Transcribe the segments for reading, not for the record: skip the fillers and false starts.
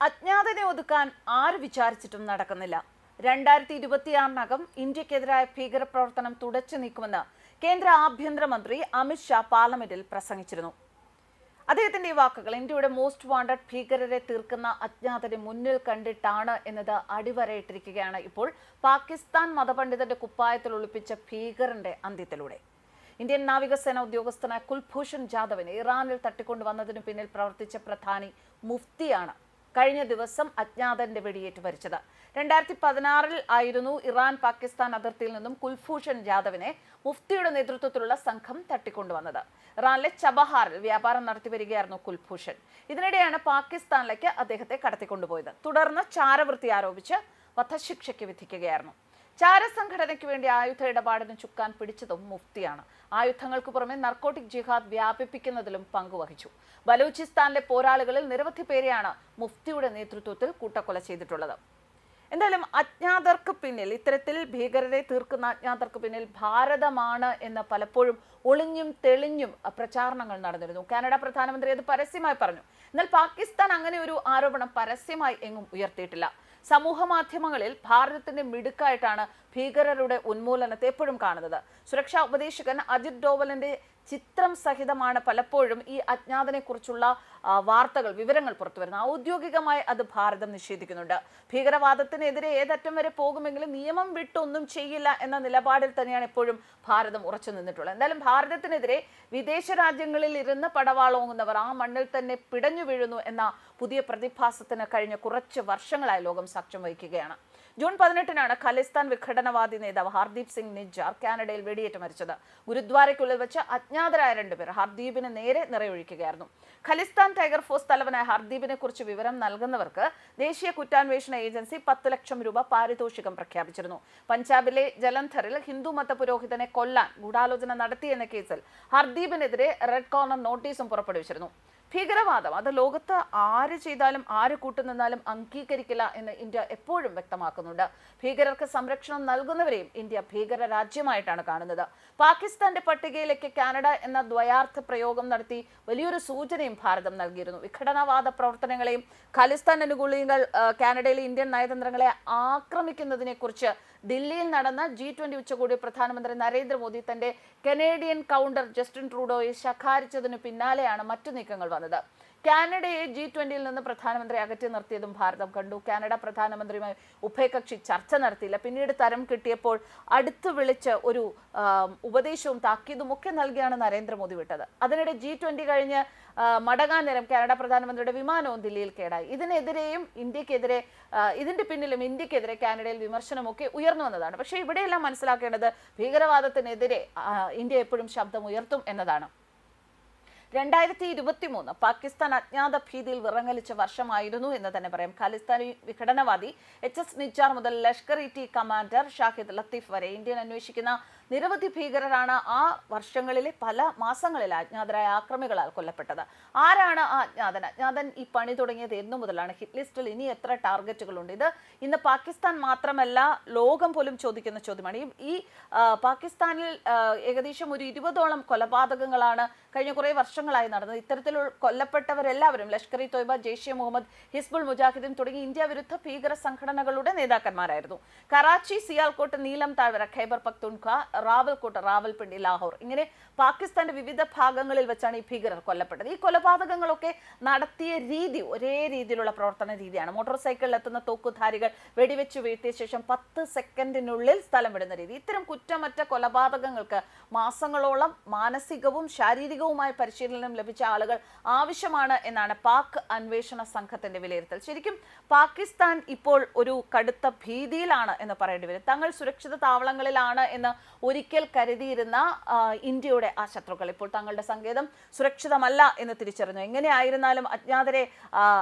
അജ്ഞാതനെ ഒതുക്കാൻ ആര് വിചാരിച്ചിട്ടും നടക്കുന്നില്ല. 2026-നകം ഇന്ത്യക്കെതിരായ ഭീകരപ്രവർത്തനം തുടച്ചു നീക്കുമെന്ന് കേന്ദ്ര ആഭ്യന്തരമന്ത്രി അമിത് ഷാ പാർലമെന്റിൽ പ്രസംഗിച്ചിരുന്നു. അദ്ദേഹത്തിന്റെ ഈ വാക്കുകൾ ഇന്ത്യയുടെ മോസ്റ്റ് വാണ്ടഡ് ഭീകരരെ തീർക്കുന്ന അജ്ഞാതനെ മുന്നിൽ കണ്ടിട്ടാണ് എന്നത് അടിവരയിട്ടിരിക്കുകയാണ് ഇപ്പോൾ പാകിസ്ഥാൻ മതപണ്ഡിതന്റെ കുപ്പായത്തിൽ ഒളിപ്പിച്ച ഭീകരന്റെ അന്ത്യത്തിലൂടെ. ഇന്ത്യൻ നാവികസേന ഉദ്യോഗസ്ഥനായ കുൽഭൂഷൺ ജാദവിനെ ഇറാനിൽ തട്ടിക്കൊണ്ടുവന്നതിനു പിന്നിൽ പ്രവർത്തിച്ച പ്രധാനി മുഫ്തിയാണ് കഴിഞ്ഞ ദിവസം അജ്ഞാതന്റെ വെടിയേറ്റ് മരിച്ചത്. 2016 ആയിരുന്നു ഇറാൻ പാകിസ്ഥാൻ അതിർത്തിയിൽ നിന്നും കുൽഭൂഷൺ ജാദവിനെ മുഫ്തിയുടെ നേതൃത്വത്തിലുള്ള സംഘം തട്ടിക്കൊണ്ടുവന്നത്. ഇറാനിലെ ചബഹാറിൽ വ്യാപാരം നടത്തി വരികയായിരുന്നു കുൽഭൂഷൺ. ഇതിനിടെയാണ് പാകിസ്ഥാനിലേക്ക് അദ്ദേഹത്തെ കടത്തിക്കൊണ്ടുപോയത്. തുടർന്ന് ചാരവൃത്തി ആരോപിച്ച് വധശിക്ഷയ്ക്ക് വിധിക്കുകയായിരുന്നു. ചാരസംഘടനയ്ക്ക് വേണ്ടി ആയുധ ഇടപാടിന് ചുക്കാൻ പിടിച്ചതും മുഫ്തിയാണ്. ആയുധങ്ങൾക്ക് പുറമെ നർക്കോട്ടിക് ജിഹാദ് വ്യാപിപ്പിക്കുന്നതിലും പങ്കുവഹിച്ചു. ബലൂചിസ്ഥാനിലെ പോരാളികളിൽ നിരവധി പേരെയാണ് മുഫ്തിയുടെ നേതൃത്വത്തിൽ കൂട്ടക്കൊല ചെയ്തിട്ടുള്ളത്. എന്തായാലും അജ്ഞാതർക്ക് പിന്നിൽ, ഇത്തരത്തിൽ ഭീകരരെ തീർക്കുന്ന അജ്ഞാതർക്ക് പിന്നിൽ ഭാരതമാണ് എന്ന് പലപ്പോഴും ഒളിഞ്ഞും തെളിഞ്ഞും പ്രചാരണങ്ങൾ നടന്നിരുന്നു. കാനഡ പ്രധാനമന്ത്രി അത് പരസ്യമായി പറഞ്ഞു. എന്നാൽ പാകിസ്ഥാൻ അങ്ങനെ ഒരു ആരോപണം പരസ്യമായി എങ്ങും ഉയർത്തിയിട്ടില്ല. സമൂഹ മാധ്യമങ്ങളിൽ ഭാരതത്തിന്റെ മിടുക്കായിട്ടാണ് ഭീകരരുടെ ഉന്മൂലനത്തെ എപ്പോഴും കാണുന്നത്. സുരക്ഷാ ഉപദേശകൻ അജിത് ഡോവലിന്റെ ചിത്രം സഹിതമാണ് പലപ്പോഴും ഈ അജ്ഞാതനെ കുറിച്ചുള്ള വാർത്തകൾ, വിവരങ്ങൾ പുറത്തുവരുന്നത്. ഔദ്യോഗികമായി അത് ഭാരതം നിഷേധിക്കുന്നുണ്ട്. ഭീകരവാദത്തിനെതിരെ ഏതറ്റം വരെ പോകുമെങ്കിലും നിയമം വിട്ടൊന്നും ചെയ്യില്ല എന്ന നിലപാടിൽ തന്നെയാണ് എപ്പോഴും ഭാരതം ഉറച്ചു നിന്നിട്ടുള്ളത്. എന്തായാലും ഭാരതത്തിനെതിരെ വിദേശ രാജ്യങ്ങളിൽ ഇരുന്ന് പടവാളോങ്ങുന്നവർ ആ മണ്ണിൽ തന്നെ പിടഞ്ഞു വീഴുന്നു എന്ന പുതിയ പ്രതിഭാസത്തിന് കഴിഞ്ഞ കുറച്ച് വർഷങ്ങളായി ലോകം സാക്ഷ്യം വഹിക്കുകയാണ്. ജൂൺ 18-നാണ് ഖലിസ്ഥാൻ വിഘടനവാദി നേതാവ് ഹർദീപ് സിംഗ് നിജ്ജാർ കാനഡയിൽ വെടിയേറ്റ് മരിച്ചത്. ഗുരുദ്വാരയ്ക്കുള്ളിൽ വെച്ച് അജ്ഞാതരായ 2 പേർ ഹർദീപിന് നേരെ നിറയൊഴിക്കുകയായിരുന്നു. ഖലിസ്ഥാൻ ടൈഗർ ഫോഴ്സ് തലവനായ ഹർദീപിനെ കുറിച്ച് വിവരം നൽകുന്നവർക്ക് ദേശീയ കുറ്റാന്വേഷണ ഏജൻസി 10 ലക്ഷം രൂപ പാരിതോഷികം പ്രഖ്യാപിച്ചിരുന്നു. പഞ്ചാബിലെ ജലന്ധറിൽ ഹിന്ദു മത പുരോഹിതനെ കൊല്ലാൻ ഗൂഢാലോചന നടത്തിയെന്ന കേസിൽ ഹർദീപിനെതിരെ റെഡ് കോർണർ നോട്ടീസും പുറപ്പെടുവിച്ചിരുന്നു. ഭീകരവാദം അത് ലോകത്ത് ആര് ചെയ്താലും ആര് കൂട്ടുനിന്നാലും അംഗീകരിക്കില്ല എന്ന് ഇന്ത്യ എപ്പോഴും വ്യക്തമാക്കുന്നുണ്ട്. ഭീകരർക്ക് സംരക്ഷണം നൽകുന്നവരെയും ഇന്ത്യ ഭീകര രാജ്യമായിട്ടാണ് കാണുന്നത്. പാകിസ്ഥാന്റെ പട്ടികയിലേക്ക് കാനഡ എന്ന ദ്വയാർത്ഥ പ്രയോഗം നടത്തി വലിയൊരു സൂചനയും ഭാരതം നൽകിയിരുന്നു. വിഘടനവാദ പ്രവർത്തനങ്ങളെയും ഖലിസ്ഥാൻ അനുകൂലികൾ കാനഡയിലെ ഇന്ത്യൻ നയതന്ത്രങ്ങളെ ആക്രമിക്കുന്നതിനെ കുറിച്ച് ദില്ലിയിൽ നടന്ന G20 ഉച്ചകോടി പ്രധാനമന്ത്രി നരേന്ദ്രമോദി തന്റെ കനേഡിയൻ കൗണ്ടർ ജസ്റ്റിൻ ട്രൂഡോയെ ശകാരിച്ചതിനു പിന്നാലെയാണ് മറ്റു നീക്കങ്ങൾ വന്നത്. കാനഡയെ G20-യിൽ നിന്ന് പ്രധാനമന്ത്രി അകറ്റി നിർത്തിയതും ഭാരതം കണ്ടു. കാനഡ പ്രധാനമന്ത്രിയുമായി ഉഭയകക്ഷി ചർച്ച നടത്തിയില്ല. പിന്നീട് തരം കിട്ടിയപ്പോൾ അടുത്ത് വിളിച്ച് ഒരു ഉപദേശവും താക്കീതും ഒക്കെ നൽകിയാണ് നരേന്ദ്രമോദി വിട്ടത്. അതിനിടെ G20 കഴിഞ്ഞ് മടങ്ങാൻ നേരം കാനഡ പ്രധാനമന്ത്രിയുടെ വിമാനവും ദില്ലിയിൽ കേടായി. ഇതിന്റെ പിന്നിലും ഇന്ത്യക്കെതിരെ കാനഡയിൽ വിമർശനമൊക്കെ ഉയർന്നു വന്നതാണ്. പക്ഷേ ഇവിടെയെല്ലാം മനസ്സിലാക്കേണ്ടത് ഭീകരവാദത്തിനെതിരെ ഇന്ത്യ എപ്പോഴും ശബ്ദം ഉയർത്തും എന്നതാണ്. 2023 പാകിസ്ഥാൻ അജ്ഞാത ഭീതിയിൽ വിറങ്ങലിച്ച വർഷമായിരുന്നു എന്ന് തന്നെ പറയാം. ഖലിസ്ഥാനി വിഘടനവാദി HS നിജ്ജാർ മുതൽ ലഷ്കർ-ഇ-ടി കമാൻഡർ ഷാഹിദ് ലത്തീഫ് വരെ ഇന്ത്യൻ അന്വേഷിക്കുന്ന നിരവധി ഭീകരരാണ് ആ വർഷങ്ങളിലെ പല മാസങ്ങളിലെ അജ്ഞാതരായ ആക്രമികളാൽ കൊല്ലപ്പെട്ടത്. ആരാണ് ആ അജ്ഞാതൻ ഈ പണി തുടങ്ങിയത് എന്നു മുതലാണ്? ഹിറ്റ് ലിസ്റ്റിൽ ഇനി എത്ര ടാർഗറ്റുകളുണ്ട്? ഇത് ഇന്ന് പാകിസ്ഥാൻ മാത്രമല്ല, ലോകം പോലും ചോദിക്കുന്ന ചോദ്യമാണ്. ഈ പാകിസ്ഥാനിൽ ഏകദേശം ഒരു 20ഓളം കൊലപാതകങ്ങളാണ് കഴിഞ്ഞ കുറേ വർഷങ്ങളായി നടന്നത്. ഇത്തരത്തിൽ കൊല്ലപ്പെട്ടവരെല്ലാവരും ലഷ്കർ-ഇ-തോയ്ബ, ജെയ്ഷെ-മുഹമ്മദ്, ഹിസ്ബുൾ മുജാഹിദ്ദീൻ തുടങ്ങി ഇന്ത്യ വിരുദ്ധ ഭീകര സംഘടനകളുടെ നേതാക്കന്മാരായിരുന്നു. കറാച്ചി, സിയാൽകോട്ട്, നീലം താഴ്വര, ഖൈബർ പക്തൂൺഖ, റാവൽകോട്ട്, റാവൽപിണ്ടി, ലാഹോർ ഇങ്ങനെ പാകിസ്ഥാന്റെ വിവിധ ഭാഗങ്ങളിൽ വെച്ചാണ് ഈ ഭീകരർ കൊല്ലപ്പെട്ടത്. ഈ കൊലപാതകങ്ങളൊക്കെ നടത്തിയ രീതി ഒരേ രീതിയിലുള്ള പ്രവർത്തന രീതിയാണ്. മോട്ടോർ സൈക്കിളിൽ എത്തുന്ന തോക്കുധാരികൾ വെടിവെച്ച് വീഴ്ത്തിയ ശേഷം 10 സെക്കൻഡിനുള്ളിൽ സ്ഥലം വിടുന്ന രീതി. ഇത്തരം കുറ്റമറ്റ കൊലപാതകങ്ങൾക്ക് മാസങ്ങളോളം മാനസികവും ശാരീരികവുമായ പരിശീലനം ലഭിച്ച ആളുകൾ ആവശ്യമാണ് എന്നാണ് പാക് അന്വേഷണ സംഘത്തിന്റെ വിലയിരുത്തൽ. ശരിക്കും പാകിസ്ഥാൻ ഇപ്പോൾ ഒരു കടുത്ത ഭീതിയിലാണ് എന്ന് പറയേണ്ടി വരും. തങ്ങൾ സുരക്ഷിത താവളങ്ങളിലാണ് എന്ന് ഒരിക്കൽ കരുതിയിരുന്ന ഇന്ത്യയുടെ ആ ശത്രുക്കൾ ഇപ്പോൾ തങ്ങളുടെ സങ്കേതം സുരക്ഷിതമല്ല എന്ന് തിരിച്ചറിഞ്ഞു. എങ്ങനെയായിരുന്നാലും അജ്ഞാതരെ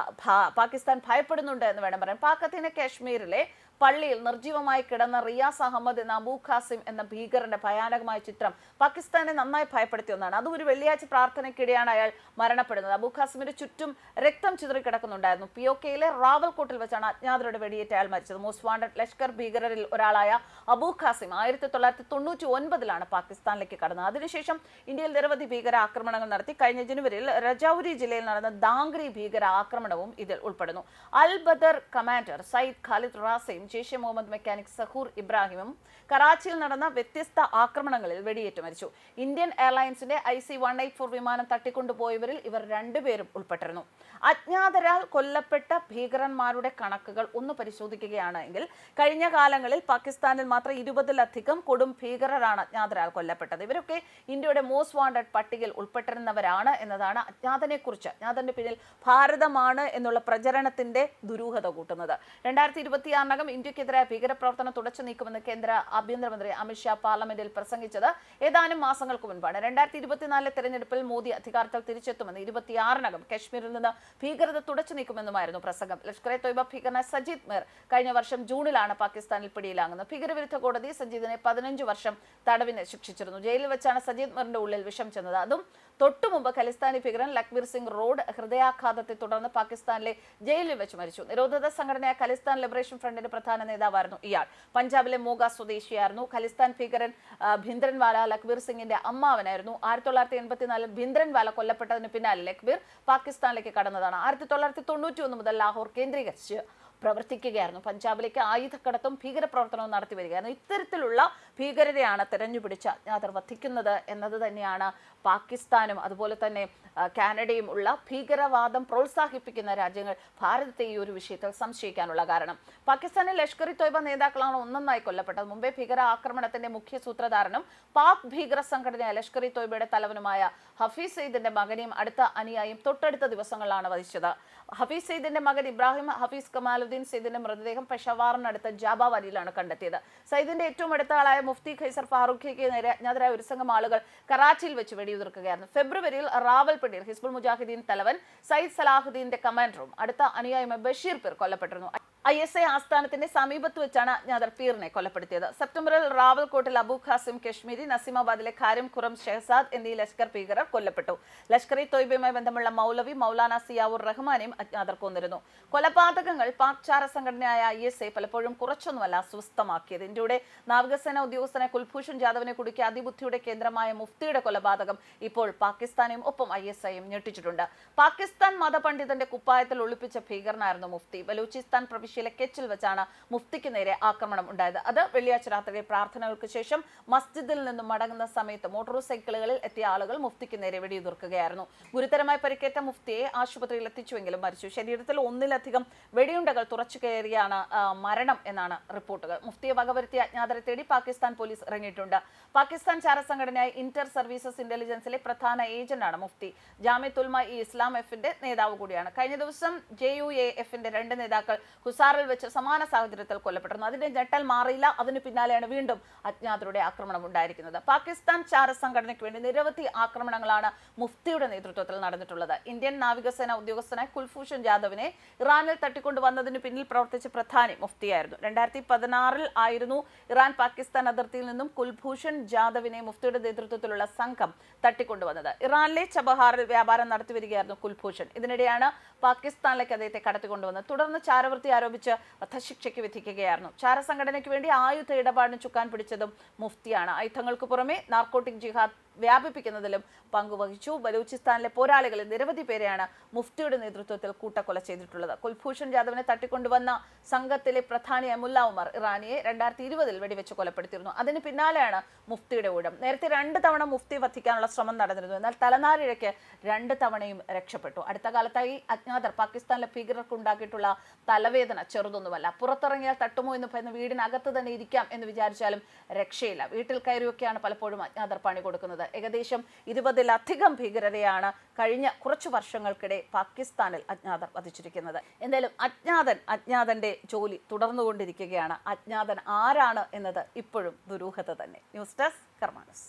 പാകിസ്ഥാൻ ഭയപ്പെടുന്നുണ്ട് എന്ന് വേണം പറയാൻ. പാക് അധീന കാശ്മീരിലെ പള്ളിയിൽ നിർജ്ജീവമായി കിടന്ന റിയാസ് അഹമ്മദ് എന്ന അബൂ ഖാസിം എന്ന ഭീകരന്റെ ഭയാനകമായ ചിത്രം പാകിസ്ഥാനെ നന്നായി ഭയപ്പെടുത്തിയ ഒന്നാണ്. അതും ഒരു വെള്ളിയാഴ്ച പ്രാർത്ഥനയ്ക്കിടെയാണ് അയാൾ മരണപ്പെടുന്നത്. അബൂ ഖാസിമിന്റെ ചുറ്റും രക്തം ചിതറിക്കിടക്കുന്നുണ്ടായിരുന്നു. പിഒകെയിലെ റാവൽകോട്ടിൽ വെച്ചാണ് അജ്ഞാതരുടെ വെടിയേറ്റ് അയാൾ മരിച്ചത്. മോസ്റ്റ് വാണ്ടഡ് ലഷ്കർ ഭീകരരിൽ ഒരാളായ അബൂ ഖാസിം 1999 പാകിസ്ഥാനിലേക്ക് കടന്നത്. അതിനുശേഷം ഇന്ത്യയിൽ നിരവധി ഭീകര ആക്രമണങ്ങൾ നടത്തി. കഴിഞ്ഞ ജനുവരിയിൽ രജൌരി ജില്ലയിൽ നടന്ന ദാംഗ്രി ഭീകര ആക്രമണവും ഇതിൽ ഉൾപ്പെടുന്നു. അൽ ബദർ കമാൻഡർ സയ്യിദ് ഖാലിദ് റാസയും ജെയ്ഷെ മുഹമ്മദ് മെക്കാനിക് സഹൂർ ഇബ്രാഹിമും കറാച്ചിയിൽ നടന്ന വ്യത്യസ്ത ആക്രമണങ്ങളിൽ വെടിയേറ്റ് മരിച്ചു. ഇന്ത്യൻ എയർലൈൻസിന്റെ IC-184 വിമാനം തട്ടിക്കൊണ്ടുപോയവരിൽ ഇവർ രണ്ടുപേരും ഉൾപ്പെട്ടിരുന്നു. അജ്ഞാതരാൽ കൊല്ലപ്പെട്ട ഭീകരന്മാരുടെ കണക്കുകൾ ഒന്ന് പരിശോധിക്കുകയാണെങ്കിൽ കഴിഞ്ഞ കാലങ്ങളിൽ പാകിസ്ഥാനിൽ മാത്രം 20-ലധികം കൊടും ഭീകരരാണ് അജ്ഞാതരാൽ കൊല്ലപ്പെട്ടത്. ഇവരൊക്കെ ഇന്ത്യയുടെ മോസ്റ്റ് വാണ്ടഡ് പട്ടികയിൽ ഉൾപ്പെട്ടിരുന്നവരാണ് എന്നതാണ് അജ്ഞാതന്റെ പിന്നിൽ ഭാരതമാണ് എന്നുള്ള പ്രചരണത്തിന്റെ ദുരൂഹത കൂട്ടുന്നത്. 2026 ഇന്ത്യക്കെതിരായ ഭീകരപ്രവർത്തനം തുടച്ചു നീക്കുമെന്ന് കേന്ദ്ര ആഭ്യന്തരമന്ത്രി അമിത്ഷാ പാർലമെന്റിൽ പ്രസംഗിച്ചത് ഏതാനും മാസങ്ങൾക്ക് മുൻപാണ്. 2024 തെരഞ്ഞെടുപ്പിൽ മോദി അധികാരത്തിൽ തിരിച്ചെത്തുമെന്ന് 26 കശ്മീരിൽ നിന്ന് ഭീകരത തുടച്ചു നീക്കുമെന്നുമായിരുന്നു പ്രസംഗം. ലഷ്കർ-ഇ തൊയ്ബ ഭീകരനായ സജീദ് മിർ കഴിഞ്ഞ വർഷം ജൂണിലാണ് പാകിസ്ഥാനിൽ പിടിയിലാകുന്നത്. ഭീകരവിരുദ്ധ കോടതി സജീദിനെ 15 വർഷം തടവിന് ശിക്ഷിച്ചിരുന്നു. ജയിലിൽ വെച്ചാണ് സജീദ് മിറിന്റെ ഉള്ളിൽ വിഷം ചെന്നത്. അതും തൊട്ടുമുമ്പ് ഖലിസ്ഥാനി ഭീകരൻ ലക്ബീർ സിംഗ് റോഡ് ഹൃദയാഘാതത്തെ തുടർന്ന് പാകിസ്ഥാനിലെ ജയിലിൽ വെച്ച് മരിച്ചു. നിരോധിത സംഘടനയായ ഖലിസ്ഥാൻ ലിബറേഷൻ ഫ്രണ്ടിന്റെ പ്രധാന നേതാവായിരുന്നു ഇയാൾ. പഞ്ചാബിലെ മോഗ സ്വദേശിയായിരുന്നു. ഖലിസ്ഥാൻ ഭീകരൻ ഭിന്ദ്രൻവാല ലക്ബീർ സിംഗിന്റെ അമ്മാവനായിരുന്നു. 1984 ഭിന്ദ്രൻവാല കൊല്ലപ്പെട്ടതിന് പിന്നാലെ ലക്ബീർ പാകിസ്ഥാനിലേക്ക് കടന്നതാണ്. 1991 മുതൽ ലാഹോർ കേന്ദ്രീകരിച്ച് പ്രവർത്തിക്കുകയായിരുന്നു. പഞ്ചാബിലേക്ക് ആയുധക്കടത്തും ഭീകരപ്രവർത്തനവും നടത്തി വരികയായിരുന്നു. ഇത്തരത്തിലുള്ള ഭീകരരെയാണ് തെരഞ്ഞുപിടിച്ച് അജ്ഞാതർ വധിക്കുന്നത് എന്നത് തന്നെയാണ് പാകിസ്ഥാനും അതുപോലെ തന്നെ കാനഡയും ഉള്ള ഭീകരവാദം പ്രോത്സാഹിപ്പിക്കുന്ന രാജ്യങ്ങൾ ഭാരതത്തെ ഈ ഒരു വിഷയത്തിൽ സംശയിക്കാനുള്ള കാരണം. പാകിസ്ഥാനിൽ ലഷ്കർ-ഇ തൊയ്ബ നേതാക്കളാണ് ഒന്നൊന്നായി കൊല്ലപ്പെട്ടത്. മുംബൈ ഭീകര ആക്രമണത്തിന്റെ മുഖ്യ സൂത്രധാരനും പാക് ഭീകര സംഘടനയായ ലഷ്കർ-ഇ തൊയ്ബയുടെ തലവനുമായ ഹഫീസ് സെയ്ദിന്റെ മകനെയും അടുത്ത അനുയായിയും തൊട്ടടുത്ത ദിവസങ്ങളിലാണ് വധിച്ചത്. ഹഫീസ് സെയ്ദിന്റെ മകൻ ഇബ്രാഹിം ഹഫീസ് കമാലുദ്ദീൻ സെയ്ദിന്റെ മൃതദേഹം പെഷവാറിനടുത്ത് ജാബാവാലിയിലാണ് കണ്ടെത്തിയത്. സയ്യിദിന്റെ ഏറ്റവും അടുത്ത ആളായ മുഫ്തി ഖൈസർ ഫാറൂഖിക്ക് നേരെ അജ്ഞാതരായ ഒരു സംഘം ആളുകൾ കറാച്ചിയിൽ വെച്ച് വെടിയുതിർക്കുകയായിരുന്നു. ഫെബ്രുവരിയിൽ റാവൽപിണ്ടിയിൽ ഹിസ്ബുൾ മുജാഹിദീൻ തലവൻ സയ്യിദ് സലാഹുദ്ദീന്റെ കമാൻഡറും അടുത്ത അനുയായിയുമായ ബഷീർ പീർ കൊല്ലപ്പെട്ടിരുന്നു. ISI ആസ്ഥാനത്തിന്റെ സമീപത്ത് വെച്ചാണ് അജ്ഞാതർ പീറിനെ കൊലപ്പെടുത്തിയത്. സെപ്റ്റംബറിൽ റാവൽകോട്ടിൽ അബൂ ഖാസിം കശ്മീരി, നസീമാബാദിലെ ഖാരിം ഖുറം ഷെഹസാദ് എന്നീ ലഷ്കർ ഭീകരർ കൊല്ലപ്പെട്ടു. ലഷ്കർ-ഇ തൊയ്ബയുമായി ബന്ധമുള്ള മൗലവി മൗലാന സിയാവുർ റഹ്മാനെയും അജ്ഞാതർ കൊന്നിരുന്നു. കൊലപാതകങ്ങൾ പാക് ചാര സംഘടനയായ ISI പലപ്പോഴും കുറച്ചൊന്നുമല്ല അസ്വസ്ഥമാക്കിയത്. ഇന്ത്യയുടെ നാവികസേന ഉദ്യോഗസ്ഥനെ കുൽഭൂഷൺ ജാദവിനെ കുടുക്കിയ അതിബുദ്ധിയുടെ കേന്ദ്രമായ മുഫ്തിയുടെ കൊലപാതകം ഇപ്പോൾ പാകിസ്ഥാനെയും ഒപ്പം ISIയും ഞെട്ടിച്ചിട്ടുണ്ട്. പാകിസ്ഥാൻ മതപണ്ഡിതന്റെ കുപ്പായത്തിൽ ഒളിപ്പിച്ച ഭീകരനായിരുന്നു മുഫ്തി. ബലൂചിസ്ഥാൻ പ്രവിശ്യയിലെ കെച്ചിൽ വെച്ചാണ് മുഫ്തിക്ക് നേരെ ആക്രമണം ഉണ്ടായത്. അത് വെള്ളിയാഴ്ച രാത്രി പ്രാർത്ഥനകൾക്ക് ശേഷം മസ്ജിദിൽ നിന്നും മടങ്ങുന്ന സമയത്ത് മോട്ടോർ സൈക്കിളുകളിൽ എത്തിയ ആളുകൾ മുഫ്തിക്ക് നേരെ വെടിയുതിർക്കുകയായിരുന്നു. ഗുരുതരമായി പരിക്കേറ്റ മുഫ്തിയെ ആശുപത്രിയിൽ എത്തിച്ചുവെങ്കിലും മരിച്ചു. ശരീരത്തിൽ 1-ലധികം വെടിയുണ്ടകൾ തുറച്ചു കയറിയാണ് മരണം എന്നാണ് റിപ്പോർട്ടുകൾ. മുഫ്തിയെ വകവരുത്തിയ അജ്ഞാതരെ തേടി പാകിസ്ഥാൻ പോലീസ് ഇറങ്ങിയിട്ടുണ്ട്. പാകിസ്ഥാൻ ചാര സംഘടനയായ ഇന്റർ സർവീസസ് ഇന്റലിജൻസിലെ പ്രധാന ഏജന്റാണ് മുഫ്തി. ജാമിഅത്തുൽ ഇസ്ലാം എഫിന്റെ നേതാവ് കൂടിയാണ്. കഴിഞ്ഞ ദിവസം JUAF-ന്റെ 2 നേതാക്കൾ ഹുസാറിൽ വെച്ച് സമാന സാഹചര്യത്തിൽ കൊല്ലപ്പെട്ടിരുന്നു. അതിന്റെ ഞെട്ടൽ മാറിയില്ല. അതിനു പിന്നാലെയാണ് വീണ്ടും അജ്ഞാതരുടെ ആക്രമണം ഉണ്ടായിരിക്കുന്നത്. പാകിസ്ഥാൻ ചാര സംഘടനയ്ക്ക് വേണ്ടി നിരവധി ആക്രമണങ്ങളാണ് മുഫ്തിയുടെ നേതൃത്വത്തിൽ നടന്നിട്ടുള്ളത്. ഇന്ത്യൻ നാവികസേന ഉദ്യോഗസ്ഥനായ കുൽഭൂഷൺ ജാദവിനെ ഇറാനിൽ തട്ടിക്കൊണ്ടുവന്നതിന് പിന്നിൽ പ്രവർത്തിച്ച പ്രധാനി മുഫ്തിയായിരുന്നു. 2016 ആയിരുന്നു ഇറാൻ പാകിസ്ഥാൻ അതിർത്തിയിൽ നിന്നും കുൽഭൂഷൺ ജാദവിനെ മുഫ്തിയുടെ നേതൃത്വത്തിലുള്ള സംഘം തട്ടിക്കൊണ്ടുവന്നത്. ഇറാനിലെ ചബഹാറിൽ വ്യാപാരം നടത്തിവരികയായിരുന്നു കുൽഭൂഷൺ. ഇതിനിടെയാണ് പാകിസ്ഥാനിലേക്ക് അദ്ദേഹത്തെ കടത്തിക്കൊണ്ടുവന്നത്. തുടർന്ന് ചാരവൃത്തി ആരോപിച്ച് വധശിക്ഷയ്ക്ക് വിധിക്കുകയായിരുന്നു. ചാരസംഘടനയ്ക്ക് വേണ്ടി ആയുധ ഇടപാടിന് ചുക്കാൻ പിടിച്ചതും മുഫ്തിയാണ്. ആയുധങ്ങൾക്ക് പുറമെ നാർക്കോട്ടിക് ജിഹാദ് വ്യാപിപ്പിക്കുന്നതിലും പങ്കുവഹിച്ചു. ബലൂചിസ്ഥാനിലെ പോരാളികളിൽ നിരവധി പേരെയാണ് മുഫ്തിയുടെ നേതൃത്വത്തിൽ കൂട്ടക്കൊല ചെയ്തിട്ടുള്ളത്. കുൽഭൂഷൺ ജാദവിനെ തട്ടിക്കൊണ്ടുവന്ന സംഘത്തിലെ പ്രധാനിയായ മുല്ല ഉമർ ഇറാനിയെ 2020 വെടിവെച്ച് കൊലപ്പെടുത്തിയിരുന്നു. അതിന് പിന്നാലെയാണ് മുഫ്തിയുടെ ഊഴം. നേരത്തെ 2 തവണ മുഫ്തി വധിക്കാനുള്ള ശ്രമം നടന്നിരുന്നു. എന്നാൽ തലനാരിഴയ്ക്ക് 2 തവണയും രക്ഷപ്പെട്ടു. അടുത്ത കാലത്തായി അജ്ഞാതർ പാകിസ്ഥാനിലെ ഭീകരർക്ക് ഉണ്ടാക്കിയിട്ടുള്ള തലവേദന ചെറുതൊന്നുമല്ല. പുറത്തിറങ്ങിയാൽ തട്ടുമോ എന്ന് ഭയന്ന് വീടിനകത്ത് തന്നെ ഇരിക്കാം എന്ന് വിചാരിച്ചാലും രക്ഷയില്ല. വീട്ടിൽ കയറിയൊക്കെയാണ് പലപ്പോഴും അജ്ഞാതർ പണി കൊടുക്കുന്നത്. ഏകദേശം 20-ലധികം ഭീകരരെയാണ് കഴിഞ്ഞ കുറച്ചു വർഷങ്ങൾക്കിടെ പാകിസ്ഥാനിൽ അജ്ഞാതർ വധിച്ചിരിക്കുന്നത്. എന്തായാലും അജ്ഞാതന്റെ ജോലി തുടർന്നുകൊണ്ടിരിക്കുകയാണ്. അജ്ഞാതൻ ആരാണ് എന്നത് ഇപ്പോഴും ദുരൂഹത തന്നെ. News desk കർമാനസ്.